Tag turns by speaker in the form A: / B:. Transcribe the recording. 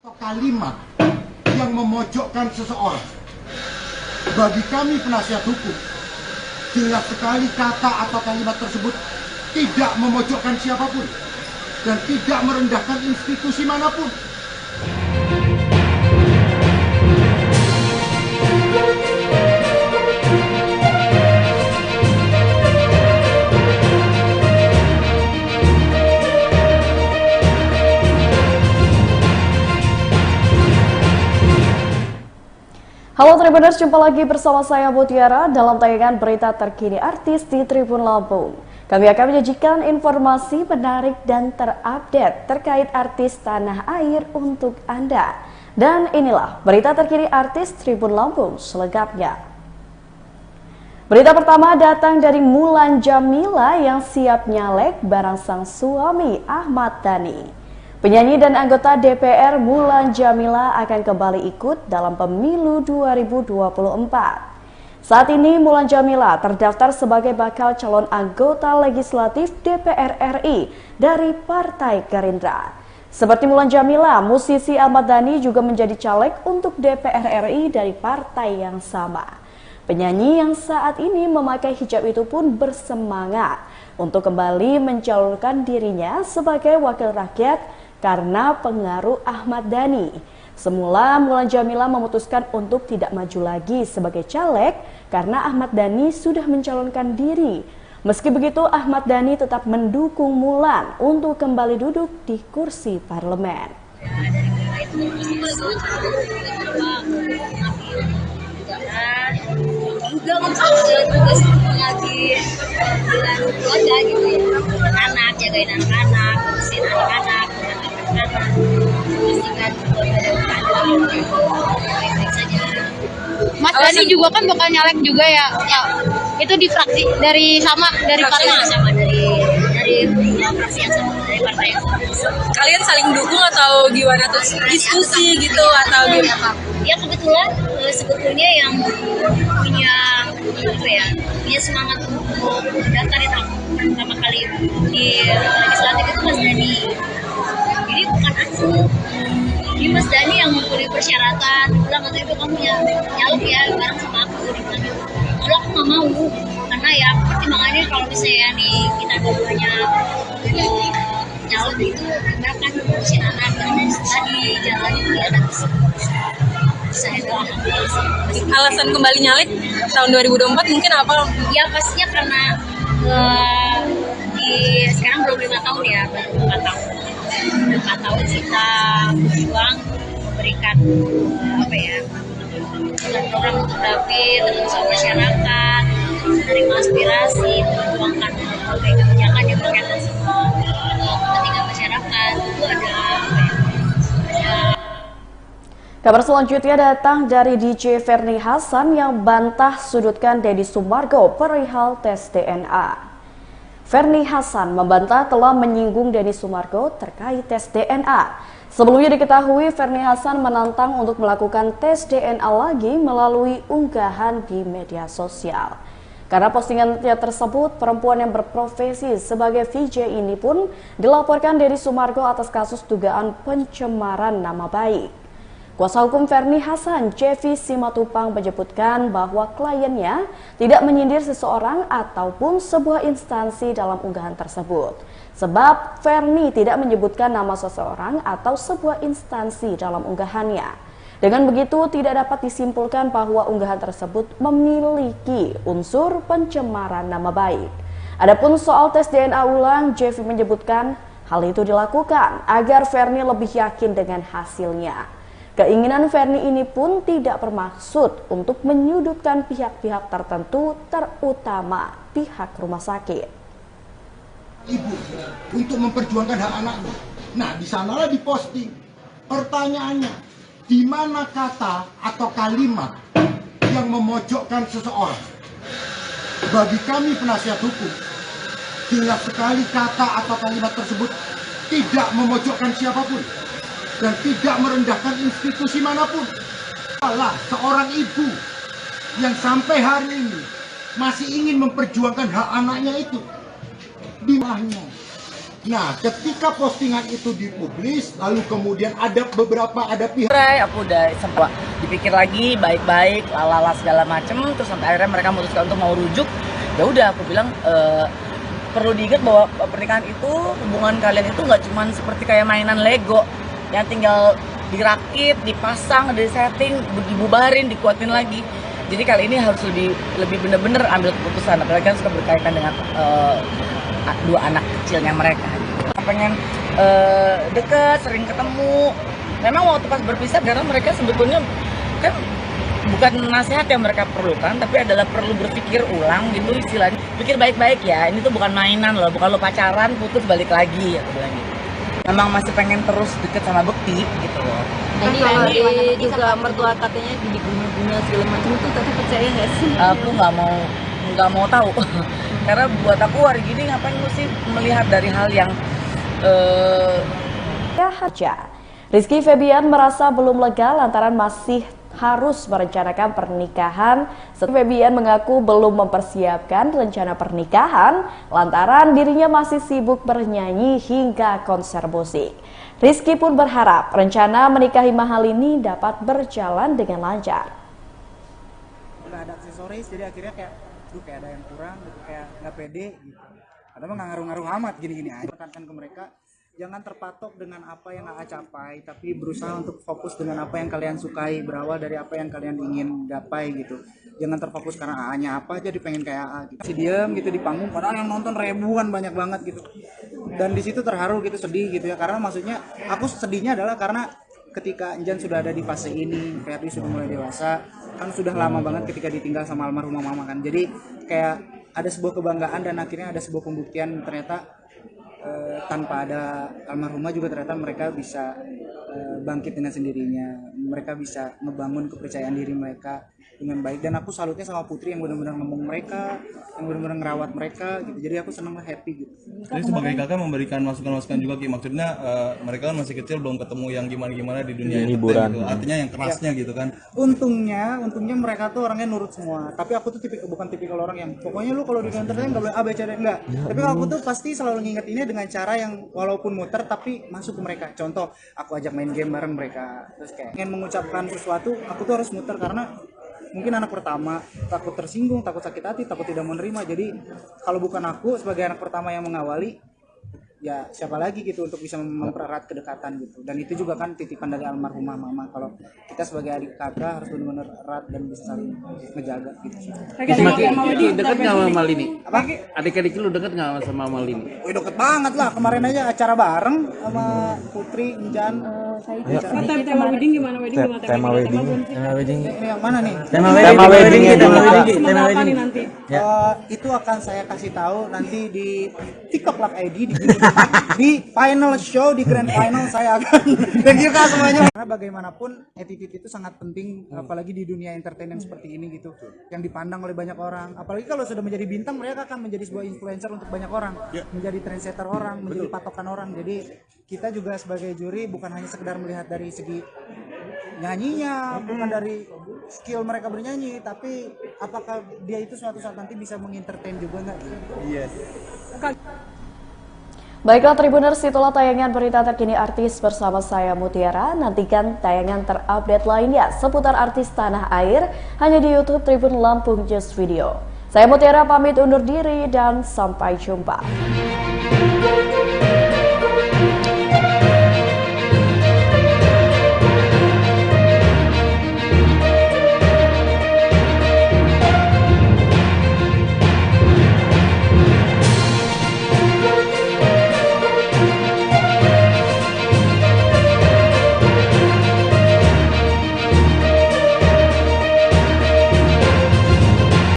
A: Kalimat yang memojokkan seseorang, bagi kami penasihat hukum, jelas sekali kata atau kalimat tersebut tidak memojokkan siapapun dan tidak merendahkan institusi manapun.
B: Halo Tribuners, jumpa lagi bersama saya Mutiara dalam tayangan berita terkini artis di Tribun Lampung. Kami akan menyajikan informasi menarik dan terupdate terkait artis tanah air untuk Anda. Dan inilah berita terkini artis Tribun Lampung selengkapnya. Berita pertama datang dari Mulan Jameela yang siap nyalek bareng sang suami Ahmad Dhani. Penyanyi dan anggota DPR Mulan Jameela akan kembali ikut dalam pemilu 2024. Saat ini Mulan Jameela terdaftar sebagai bakal calon anggota legislatif DPR RI dari Partai Gerindra. Seperti Mulan Jameela, musisi Ahmad Dhani juga menjadi caleg untuk DPR RI dari partai yang sama. Penyanyi yang saat ini memakai hijab itu pun bersemangat untuk kembali mencalonkan dirinya sebagai wakil rakyat karena pengaruh Ahmad Dhani. Semula Mulan Jameela memutuskan untuk tidak maju lagi sebagai caleg karena Ahmad Dhani sudah mencalonkan diri. Meski begitu, Ahmad Dhani tetap mendukung Mulan untuk kembali duduk di kursi parlemen.
C: Juga tugas mengabdi dengan keluarga gitu ya, anak jagain anak-anak, ngurusin anak-anak, memastikan keluarga baik-baik saja.
D: Mas Dhani juga kan bakal nyalek juga ya, Kak. Itu di fraksi dari partai
C: sama dari fraksi yang sama, dari partai yang sama.
D: Kalian saling dukung atau gimana tuh? Diskusi gitu atau gimana?
C: Ya kebetulan sebetulnya yang punya semangat untuk daftarin aku pertama kali di legislatif itu Mas Dhani. Jadi bukan aku, ini Mas Dhani yang memberi persyaratan. Bilang waktu itu kamu nyalek ya bareng sama aku. Kalau aku nggak mau, karena ya pertimbangannya kalau misalnya nih kita dua-duanya nyalek itu kita kan ngurusin anak tadi jalan itu ya nanti saya doang.
D: Alasan kembali nyalek tahun 2024 mungkin apa?
C: Ya pastinya karena sekarang belum 5 tahun ya, baru 4 tahun. 4 tahun kita berjuang memberikan program untuk David, terus masyarakat, menerima aspirasi, memperjuangkan berbagai kebijakan yang berkaitan sama kepentingan masyarakat. Itu ada
B: Kabar selanjutnya datang dari DJ Ferny Hassan yang bantah sudutkan Deddy Sumargo perihal tes DNA. Ferny Hassan membantah telah menyinggung Deddy Sumargo terkait tes DNA. Sebelumnya diketahui Ferny Hassan menantang untuk melakukan tes DNA lagi melalui unggahan di media sosial. Karena postingannya tersebut, perempuan yang berprofesi sebagai VJ ini pun dilaporkan Deddy Sumargo atas kasus dugaan pencemaran nama baik. Kuasa hukum Ferny Hassan, Cevi Simatupang, menyebutkan bahwa kliennya tidak menyindir seseorang ataupun sebuah instansi dalam unggahan tersebut. Sebab Ferny tidak menyebutkan nama seseorang atau sebuah instansi dalam unggahannya. Dengan begitu, tidak dapat disimpulkan bahwa unggahan tersebut memiliki unsur pencemaran nama baik. Adapun soal tes DNA ulang, Cevi menyebutkan hal itu dilakukan agar Ferny lebih yakin dengan hasilnya. Keinginan Ferny ini pun tidak bermaksud untuk menyudutkan pihak-pihak tertentu, terutama pihak rumah sakit.
A: Ibu untuk memperjuangkan hak anaknya. Nah, di sanalah diposting. Pertanyaannya, di mana kata atau kalimat yang memojokkan seseorang? Bagi kami penasihat hukum, jelas sekali kata atau kalimat tersebut tidak memojokkan siapapun dan tidak merendahkan institusi manapun. Salah seorang ibu yang sampai hari ini masih ingin memperjuangkan hak anaknya itu di rumahnya. Nah, ketika postingan itu dipublis, lalu kemudian ada pihak
E: Aku udah sempat dipikir lagi baik-baik, lalala segala macem, terus sampai akhirnya mereka memutuskan untuk mau rujuk. Ya udah, aku bilang perlu diingat bahwa pernikahan itu, hubungan kalian itu nggak cuman seperti kayak mainan Lego yang tinggal dirakit, dipasang, disetting, dibubarin, dikuatin lagi. Jadi kali ini harus lebih bener-bener ambil keputusan, apalagi kan suka berkaitan dengan dua anak kecilnya mereka. Pengen deket, sering ketemu. Memang waktu pas berpisah, karena mereka sebetulnya kan bukan nasihat yang mereka perlukan, tapi adalah perlu berpikir ulang gitu istilahnya. Pikir baik-baik ya, ini tuh bukan mainan loh, bukan lo pacaran putus balik lagi, aku bilang gitu. Memang masih pengen terus deket sama Bekti gitu loh.
F: Jadi juga mertua katanya diguna-guna segala macam itu, tapi percaya nggak sih?
E: Aku nggak mau tahu. Karena buat aku hari gini ngapain mesti melihat dari hal yang
B: Rizky Febian merasa belum lega lantaran masih harus merencanakan pernikahan. Febian mengaku belum mempersiapkan rencana pernikahan lantaran dirinya masih sibuk bernyanyi hingga konser musik. Rizky pun berharap rencana menikahi mahal ini dapat berjalan dengan lancar.
G: Nggak ada aksesoris, jadi akhirnya kayak ada yang kurang, kayak nggak pede gitu. Padahal nggak ngaruh-ngaruh amat gini-gini aja. Tekankan ke mereka, jangan terpatok dengan apa yang nggak capai, tapi berusaha untuk fokus dengan apa yang kalian sukai, berawal dari apa yang kalian ingin gapai gitu. Jangan terfokus karena A-nya apa aja pengen kayak A gitu. Si diem gitu di panggung, padahal yang nonton ribuan banyak banget gitu. Dan di situ terharu gitu, sedih gitu ya, karena maksudnya aku sedihnya adalah karena ketika Injan sudah ada di fase ini, Ferdi sudah mulai dewasa, kan sudah lama banget ketika ditinggal sama almarhumah mama kan. Jadi kayak ada sebuah kebanggaan dan akhirnya ada sebuah pembuktian ternyata tanpa ada almarhumah juga ternyata mereka bisa bangkit dengan sendirinya. Mereka bisa ngebangun kepercayaan diri mereka dengan baik, dan aku salutnya sama Putri yang benar-benar ngomong mereka, yang benar-benar ngerawat mereka gitu. Jadi aku senang, happy gitu.
H: Jadi sebagai kakak memberikan masukan-masukan juga Ki, maksudnya mereka kan masih kecil, belum ketemu yang gimana-gimana di dunia hiburan gitu. Artinya yang kerasnya ya, gitu kan. Untungnya
G: mereka tuh orangnya nurut semua. Tapi aku tuh bukan tipikal orang yang pokoknya lu kalau di entertain enggak boleh A B C D, enggak. Tapi aku tuh pasti selalu ngingetinnya dengan cara yang walaupun muter tapi masuk ke mereka. Contoh, aku ajak main game bareng mereka. Terus kayak ingin mengucapkan sesuatu, aku tuh harus muter karena mungkin anak pertama, takut tersinggung, takut sakit hati, takut tidak menerima. Jadi kalau bukan aku sebagai anak pertama yang mengawali, ya siapa lagi gitu untuk bisa mempererat kedekatan gitu. Dan itu juga kan titipan dari almarhumah mama, kalau kita sebagai adik kakak harus benar-benar erat dan bisa saling ngejaga gitu.
I: Deket nggak sama Malini? Apa? Adik-adik lu deket nggak sama Malini?
G: Wih, deket banget lah, kemarin aja acara bareng sama Putri, Injan.
F: Tema wedding gimana? Tema
I: Wedding.
G: Ini yang mana nih?
I: Tema wedding
F: nanti.
G: Itu akan saya kasih tahu nanti di TikTok Lak ID di final show, di grand final saya akan. Thank you kak semuanya. Karena bagaimanapun attitude itu sangat penting, apalagi di dunia entertainment seperti ini gitu, yang dipandang oleh banyak orang. Apalagi kalau sudah menjadi bintang, mereka akan menjadi sebuah influencer untuk banyak orang, menjadi trendsetter orang, menjadi patokan orang. Jadi kita juga sebagai juri bukan hanya sekedar melihat dari segi nyanyinya, bukan dari skill mereka bernyanyi, tapi apakah dia itu suatu saat nanti bisa mengentertain juga nggak? Yes.
B: Baiklah Tribuners, itulah tayangan berita terkini artis bersama saya Mutiara. Nantikan tayangan terupdate lainnya seputar artis tanah air hanya di YouTube Tribun Lampung Just Video. Saya Mutiara pamit undur diri dan sampai jumpa.